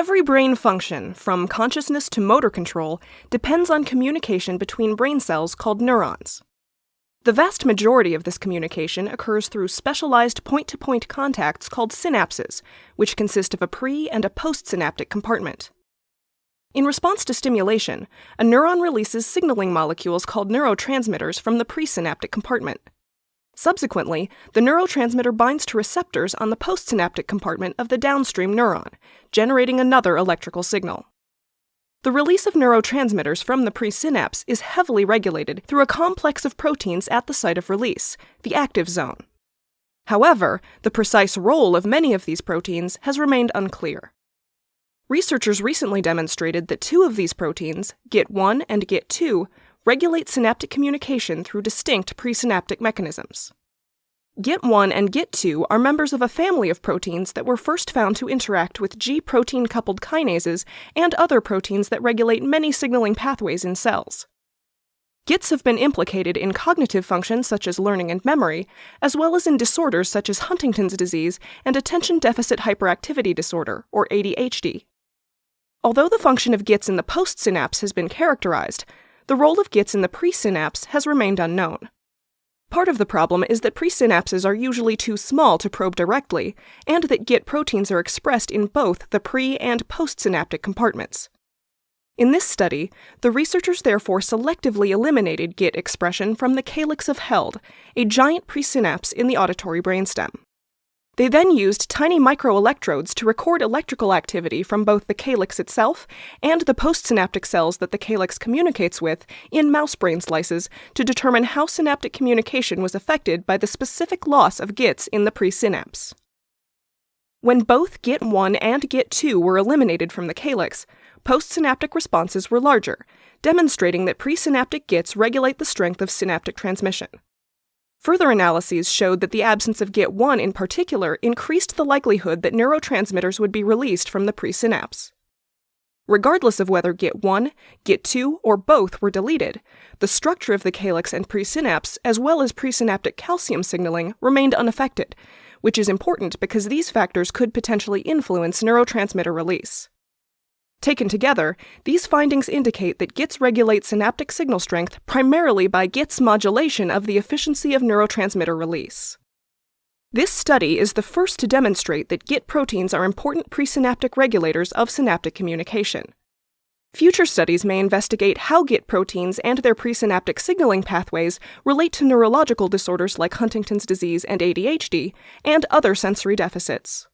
Every brain function, from consciousness to motor control, depends on communication between brain cells called neurons. The vast majority of this communication occurs through specialized point-to-point contacts called synapses, which consist of a pre- and a postsynaptic compartment. In response to stimulation, a neuron releases signaling molecules called neurotransmitters from the presynaptic compartment. Subsequently, the neurotransmitter binds to receptors on the postsynaptic compartment of the downstream neuron, generating another electrical signal. The release of neurotransmitters from the presynapse is heavily regulated through a complex of proteins at the site of release, the active zone. However, the precise role of many of these proteins has remained unclear. Researchers recently demonstrated that two of these proteins, GIT1 and GIT2, regulate synaptic communication through distinct presynaptic mechanisms. GIT1 and GIT2 are members of a family of proteins that were first found to interact with G protein-coupled kinases and other proteins that regulate many signaling pathways in cells. GITs have been implicated in cognitive functions such as learning and memory, as well as in disorders such as Huntington's disease and attention deficit hyperactivity disorder, or ADHD. Although the function of GITs in the postsynapse has been characterized, the role of GITs in the presynapse has remained unknown. Part of the problem is that presynapses are usually too small to probe directly, and that GIT proteins are expressed in both the pre- and postsynaptic compartments. In this study, the researchers therefore selectively eliminated GIT expression from the calyx of Held, a giant presynapse in the auditory brainstem. They then used tiny microelectrodes to record electrical activity from both the calyx itself and the postsynaptic cells that the calyx communicates with in mouse brain slices to determine how synaptic communication was affected by the specific loss of GITs in the presynapse. When both GIT1 and GIT2 were eliminated from the calyx, postsynaptic responses were larger, demonstrating that presynaptic GITs regulate the strength of synaptic transmission. Further analyses showed that the absence of GIT1 in particular increased the likelihood that neurotransmitters would be released from the presynapse. Regardless of whether GIT1, GIT2, or both were deleted, the structure of the calyx and presynapse, as well as presynaptic calcium signaling, remained unaffected, which is important because these factors could potentially influence neurotransmitter release. Taken together, these findings indicate that GITs regulate synaptic signal strength primarily by GITs modulation of the efficiency of neurotransmitter release. This study is the first to demonstrate that GIT proteins are important presynaptic regulators of synaptic communication. Future studies may investigate how GIT proteins and their presynaptic signaling pathways relate to neurological disorders like Huntington's disease and ADHD, and other sensory deficits.